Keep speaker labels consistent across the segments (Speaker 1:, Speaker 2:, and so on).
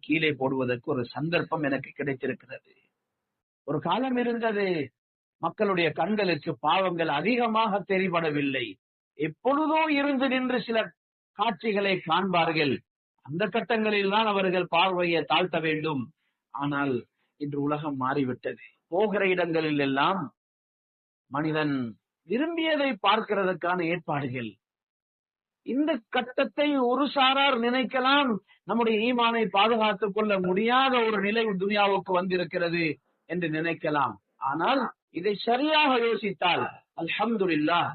Speaker 1: கீழே போடுவதற்கு ஒரு சந்தர்ப்பம் எனக்கு கிடைத்திருக்கிறது. ஒரு காலம் இருந்தது, மக்களுடைய கண்களுக்கு பாவங்கள் அதிகமாக தெரிபடவில்லை. எப்பொழுதோ இருந்து நின்று சில காட்சிகளை காண்பார்கள். அந்த கட்டங்களில் தான் அவர்கள் பார்வையை தாழ்த்த வேண்டும். ஆனால் இன்று உலகம் மாறிவிட்டது. போகிற இடங்களில் எல்லாம் மனிதன் விரும்பியதை பார்க்கிறதுக்கான ஏற்பாடுகள். இந்த கட்டத்தை ஒரு சாரார் நினைக்கலாம், நம்முடைய ஈமானை பாதுகாத்துக் கொள்ள முடியாத ஒரு நிலை துனியாவுக்கு வந்திருக்கிறது என்று நினைக்கலாம். ஆனால் இதை சரியாக யோசித்தால் அல்ஹம்துலில்லாஹ்,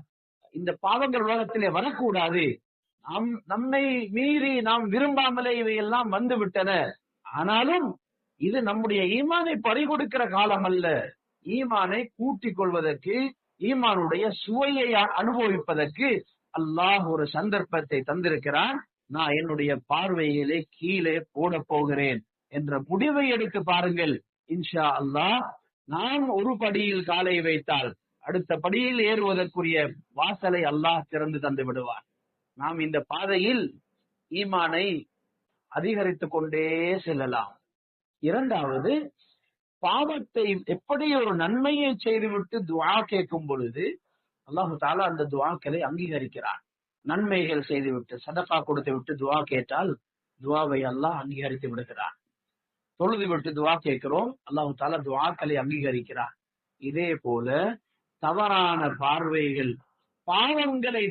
Speaker 1: இந்த பாவங்கள் உலகத்திலே வரக்கூடாது. நம்மை மீறி நாம் விரும்பாமலே இவையெல்லாம் வந்து விட்டன. ஆனாலும் இது நம்முடைய ஈமானை பறிகொடுக்கிற காலம் அல்ல. ஈமானை கூட்டிக் கொள்வதற்கு, ஈமானுடைய சுவையை அனுபவிப்பதற்கு அல்லாஹ் ஒரு சந்தர்ப்பத்தை தந்திருக்கிறான். நான் என்னுடைய பார்வையிலே கீழே போட போகிறேன் என்ற முடிவை எடுத்து பாருங்கள். இன்ஷா அல்லாஹ், நாம் ஒரு படியில் காலை வைத்தால் அடுத்த படியில் ஏறுவதற்குரிய வாசலை அல்லாஹ் திறந்து தந்து விடுவார். நாம் இந்த பாதையில் ஈமானை அதிகரித்துக் கொண்டே செல்லலாம். இரண்டாவது, பாவத்தை எப்படி ஒரு நன்மையை செய்துவிட்டு துஆ கேட்கும் பொழுது அல்லாஹு தஆலா அந்த துஆக்களை அங்கீகரிக்கிறான். நன்மைகள் செய்துவிட்டு சதகா கொடுத்து விட்டு துஆ கேட்டால் துஆவை அல்லாஹ் அங்கீகரித்து விடுகிறான். தொழுது விட்டு துஆ கேட்கிறோம், அல்லாஹு தஆலா துஆக்களை அங்கீகரிக்கிறான். இதே போல தவறான பார்வைகள், பாவங்களை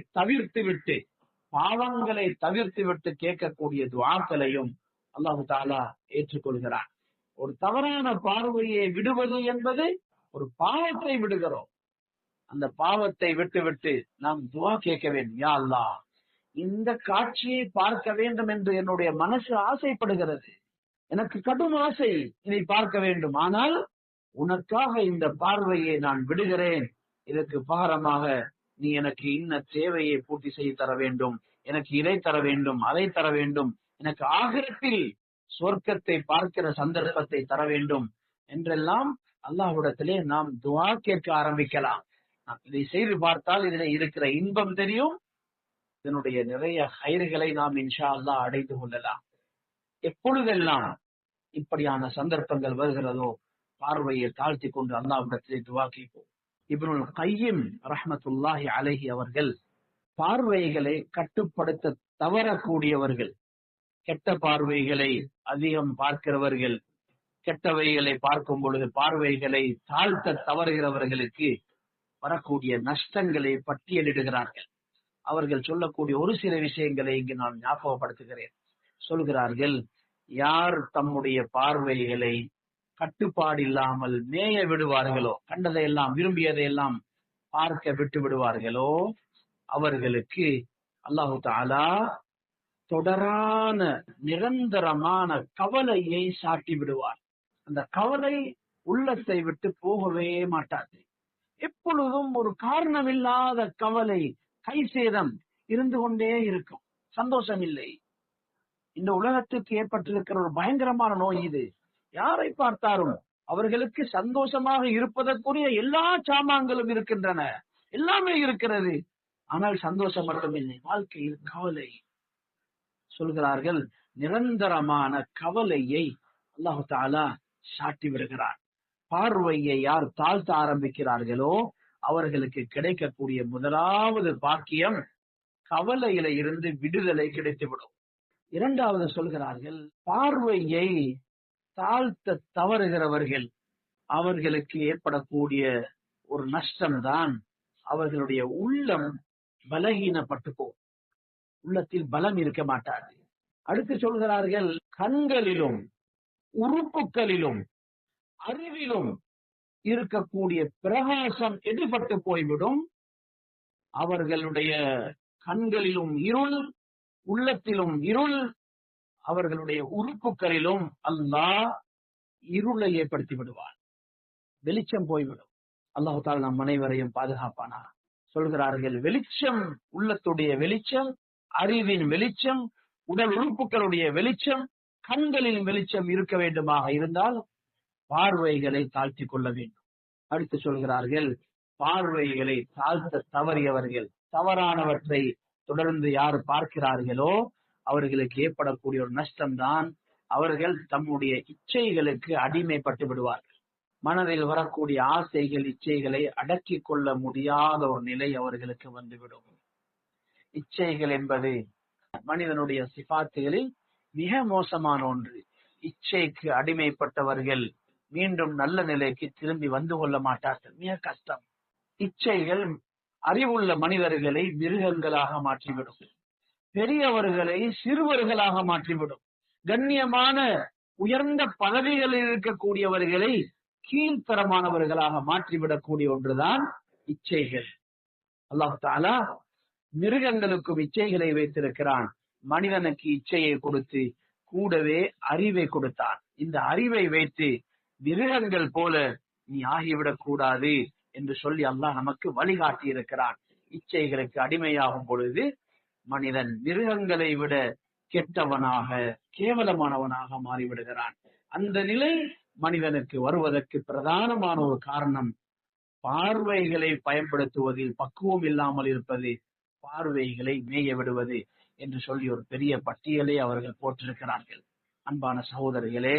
Speaker 1: தவிர்த்து விட்டு கேட்கக்கூடிய துஆக்களையும் அல்லாஹு தஆலா ஏற்றுக்கொள்கிறான். ஒரு தவறான பார்வையை விடுவது என்பது ஒரு பாவத்தை விடுகிறோம். அந்த பாவத்தை விட்டுவிட்டு நாம் துஆ கேட்க வேண்டும். யா அல்லாஹ், இந்த காட்சியை பார்க்க வேண்டும் என்று என்னுடைய மனசு ஆசைப்படுகிறது. எனக்கு கடும் ஆசை இதை பார்க்க வேண்டும். ஆனால் உனக்காக இந்த பார்வையை நான் விடுகிறேன். இதற்கு பகரமாக நீ எனக்கு இன்ன தேவையை பூர்த்தி செய்து தர வேண்டும், எனக்கு இதை தர வேண்டும், அதை தர வேண்டும், எனக்கு ஆகிரத்தில் சொர்க்கத்தை பார்க்கிற சந்தர்ப்பத்தை தர வேண்டும் என்றெல்லாம் அல்லாஹ்விடத்திலே நாம் துஆ கேட்க ஆரம்பிக்கலாம். இதை செய்து பார்த்தால் இதில் இருக்கிற இன்பம் தெரியும். இதனுடைய நிறைய ஹைர்களை நாம் இன்ஷா அல்லாஹ் அடைந்து கொள்ளலாம். எப்பொழுதெல்லாம் இப்படியான சந்தர்ப்பங்கள் வருகிறதோ பார்வையை தாழ்த்தி கொண்டு அல்லாஹ்விடத்திலே துஆ கேட்போம். இப்னுல் கையிம் ரஹ்மத்துல்லாஹி அலைஹி அவர்கள் பார்வைகளை கட்டுப்படுத்த தவறக்கூடியவர்கள், கெட்ட பார்வைகளை அதிகம் பார்க்கிறவர்கள், கெட்டவைகளை பார்க்கும் பொழுது பார்வைகளை தாழ்த்த தவறுகிறவர்களுக்கு வரக்கூடிய நஷ்டங்களை பட்டியலிடுகிறார்கள். அவர்கள் சொல்லக்கூடிய ஒரு சில விஷயங்களை இங்கு நான் ஞாபகப்படுத்துகிறேன். சொல்கிறார்கள், யார் தம்முடைய பார்வைகளை கட்டுப்பாடு இல்லாமல் மேய விடுவார்களோ, கண்டதையெல்லாம் விரும்பியதையெல்லாம் பார்க்க விட்டு விடுவார்களோ, அவர்களுக்கு அல்லாஹு தஆலா தொடரான நிரந்தரமான கவலையை சாட்டி விடுவார். அந்த கவலை உள்ளத்தை விட்டு போகவே மாட்டாது. எப்பொழுதும் ஒரு காரணமில்லாத கவலை, கை சேதம் இருந்து கொண்டே இருக்கும். சந்தோஷம் இல்லை. இந்த உலகத்துக்கு ஏற்பட்டிருக்கிற ஒரு பயங்கரமான நோய் இது. யாரை பார்த்தாலும் அவர்களுக்கு சந்தோஷமாக இருப்பதற்குரிய எல்லா சாமான்களும் இருக்கின்றன, எல்லாமே இருக்கிறது. ஆனால் சந்தோஷம் மட்டுமில்லை, வாழ்க்கையில் கவலை. சொல்கிறார்கள், நிரந்தரமான கவலையை அல்லாஹு தஆலா சாட்டி விடுகிறார். பார்வையை யார் தாழ்த்த ஆரம்பிக்கிறார்களோ அவர்களுக்கு கிடைக்கக்கூடிய முதலாவது பாக்கியம் கவலையில இருந்து விடுதலை கிடைத்துவிடும். இரண்டாவது சொல்கிறார்கள், பார்வையை தாழ்த்த தவறுகிறவர்கள் அவர்களுக்கு ஏற்படக்கூடிய ஒரு நஷ்டம்தான் அவர்களுடைய உள்ளம் பலகீனப்பட்டு போகும். உள்ளத்தில் பலம் இருக்க மாட்டாது. அடுத்து சொல்கிறார்கள், கண்களிலும் உறுப்புகளிலும் அறிவிலும் இருக்கக்கூடிய பிரகாசம் எடுபட்டு போய்விடும். அவர்களுடைய கண்களிலும் இருள், உள்ளத்திலும் இருள், அவர்களுடைய உறுப்புகளிலும் அல்லாஹ் இருளை ஏற்படுத்தி விடுவார். வெளிச்சம் போய்விடும். அல்லாஹ் தஆலா நம் அனைவரையும் பாதுகாப்பானா. சொல்கிறார்கள், வெளிச்சம், உள்ளத்துடைய வெளிச்சம், அறிவின் வெளிச்சம், உடல் உறுப்புகளுடைய வெளிச்சம், கண்களின் வெளிச்சம் இருக்க வேண்டுமாக இருந்தால் பார்வைகளை தாழ்த்தி கொள்ள வேண்டும். அடுத்து சொல்கிறார்கள், பார்வைகளை தாழ்த்த தவறியவர்கள், தவறானவற்றை தொடர்ந்து யார் பார்க்கிறார்களோ அவர்களுக்கு ஏற்படக்கூடிய ஒரு நஷ்டம்தான் அவர்கள் தம்முடைய இச்சைகளுக்கு அடிமைப்பட்டு விடுவார்கள். மனதில் வரக்கூடிய ஆசைகள், இச்சைகளை அடக்கிக் கொள்ள முடியாத ஒரு நிலை அவர்களுக்கு வந்துவிடும். இச்சைகள் என்பது மனிதனுடைய சிபாத்துகளில் மிக மோசமான ஒன்று. இச்சைக்கு அடிமைப்பட்டவர்கள் மீண்டும் நல்ல நிலைக்கு திரும்பி வந்து கொள்ள மாட்டார்கள். மிக கஷ்டம். இச்சைகள் அறிவுள்ள மனிதர்களை மிருகங்களாக மாற்றிவிடும், பெரியவர்களை சிறுவர்களாக மாற்றிவிடும், கண்ணியமான உயர்ந்த பதவிகளில் இருக்கக்கூடியவர்களை கீழ்த்தரமானவர்களாக மாற்றிவிடக்கூடிய ஒன்றுதான் இச்சைகள். அல்லாஹ் தஆலா மிருகங்களுக்கும் இச்சைகளை வைத்திருக்கிறான். மனிதனுக்கு இச்சையை கொடுத்து கூடவே அறிவை கொடுத்தான். இந்த அறிவை வைத்து மிருகங்கள் போல நீ ஆகிவிடக் கூடாது என்று சொல்லி அல்லாஹ் நமக்கு வழிகாட்டி இருக்கிறான். இச்சைகளுக்கு அடிமையாகும் பொழுது மனிதன் மிருகங்களை விட கெட்டவனாக, கேவலமானவனாக மாறிவிடுகிறான். அந்த நிலை மனிதனுக்கு வருவதற்கு பிரதானமான ஒரு காரணம் பார்வைகளை பயன்படுத்துவதில் பக்குவம் இல்லாமல் இருப்பது, பார்வைகளை மேய விடுவது என்று சொல்லி ஒரு பெரிய பட்டியலை அவர்கள் போட்டிருக்கிறார்கள். அன்பான சகோதரர்களே,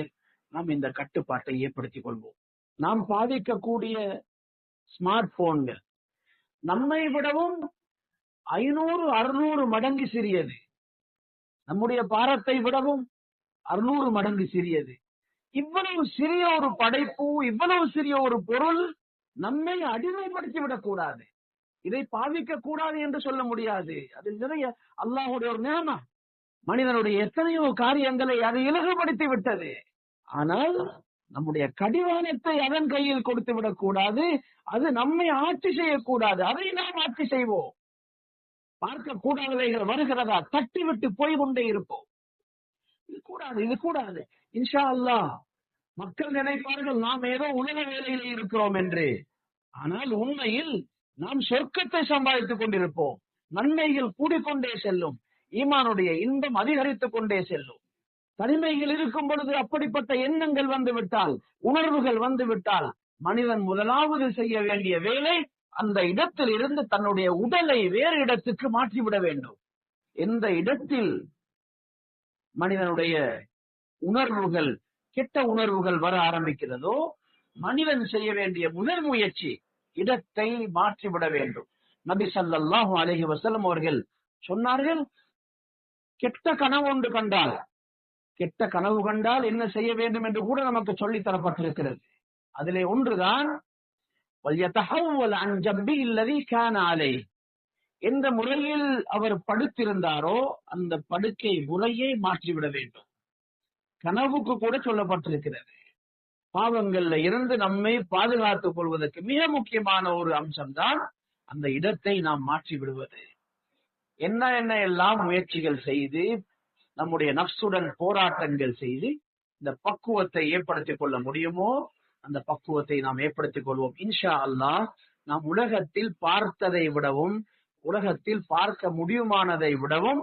Speaker 1: நாம் இந்த கட்டுப்பாட்டை ஏற்படுத்திக் கொள்வோம். நாம் பாதிக்கக்கூடிய ஸ்மார்ட் போன்கள் நம்மை விடவும் 500-600 மடங்கு சிறியது. நம்முடைய பாரத்தை விடவும் 600 மடங்கு சிறியது. இவ்வளவு சிறிய ஒரு படைப்பு, இவ்வளவு சிறிய ஒரு பொருள் நம்மை அடிமைப்படுத்தி விடக்கூடாது, இதை பாவிக்க கூடாது என்று சொல்ல முடியாது. அதில் நிறைய அல்லாஹ்வுடைய ஒரு நியமம். மனிதனுடைய எத்தனையோ காரியங்களை அதை இலகுபடுத்தி விட்டது. ஆனால் நம்முடைய கடிவாளத்தை அதன் கையில் கொடுத்து விடக்கூடாது. அது நம்மை ஆட்சி செய்யக்கூடாது. அதை நாம் ஆட்சி செய்வோம். பார்க்க கூடாதவைகள் வருகிறதா தட்டி விட்டு போய் கொண்டே இருப்போம். இது கூடாது, இது கூடாது. இன்ஷா அல்லாஹ் மக்கள் நினைப்பார்கள் நாம் ஏதோ உலக வேலையில் இருக்கிறோம் என்று. ஆனால் உண்மையில் நாம் சொர்க்கத்தை சம்பாதித்துக் கொண்டிருப்போம். நன்மைகள் கூடிக்கொண்டே செல்லும், ஈமானுடைய இன்பம் அதிகரித்துக் கொண்டே செல்லும். தனிமைகள் இருக்கும் பொழுது அப்படிப்பட்ட எண்ணங்கள் வந்துவிட்டால், உணர்வுகள் வந்துவிட்டால், மனிதன் முதலாவது செய்ய வேண்டிய வேலை அந்த இடத்தில் இருந்து தன்னுடைய உடலை வேறு இடத்துக்கு மாற்றிவிட வேண்டும். எந்த இடத்தில் மனிதனுடைய உணர்வுகள், கெட்ட உணர்வுகள் வர ஆரம்பிக்கிறதோ, மனிதன் செய்ய வேண்டிய முதல் முயற்சி இடத்தை மாற்றிவிட வேண்டும். நபி ஸல்லல்லாஹு அலைஹி வஸல்லம் அவர்கள் சொன்னார்கள், கெட்ட கனவு ஒன்று கண்டால், கெட்ட கனவு கண்டால் என்ன செய்ய வேண்டும் என்று கூட நமக்கு சொல்லி தரப்பட்டிருக்கிறது. அதிலே ஒன்றுதான் எந்த முறையில் அவர் படுத்திருந்தாரோ அந்த படுக்கை முறையை மாற்றிவிட வேண்டும். கனவுக்கு கூட சொல்லப்பட்டிருக்கிறது. பாவங்கள்ல இருந்து நம்மை பாதுகாத்துக் கொள்வதற்கு மிக முக்கியமான ஒரு அம்சம்தான் அந்த இடத்தை நாம் மாற்றி விடுவது. என்ன எல்லாம் முயற்சிகள் செய்து, நம்முடைய நஃப்ஸுடன் போராட்டங்கள் செய்து இந்த பக்குவத்தை ஏற்படுத்திக் கொள்ள முடியுமோ அந்த பக்குவத்தை நாம் ஏற்படுத்திக் கொள்வோம். இன்ஷா அல்லாஹ் நாம் உலகத்தில் பார்த்ததை விடவும், உலகத்தில் பார்க்க முடியுமானதை விடவும்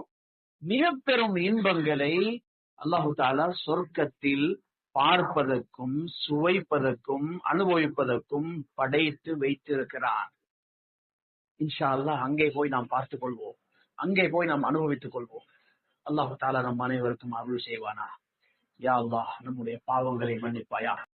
Speaker 1: மிக பெரும் இன்பங்களை அல்லாஹு தஆலா சொர்க்கத்தில் பார்ப்பதற்கும், சுவைப்பதற்கும், அனுபவிப்பதற்கும் படைத்து வைத்திருக்கிறான். இன்ஷா அல்லாஹ் அங்கே போய் நாம் பார்த்துக் கொள்வோம், அங்கே போய் நாம் அனுபவித்துக் கொள்வோம். அல்லாஹு தஆலா நம் அனைவருக்கும் அருள் செய்வானா. யா அல்லாஹ், நம்முடைய பாவங்களை மன்னிப்பாயா.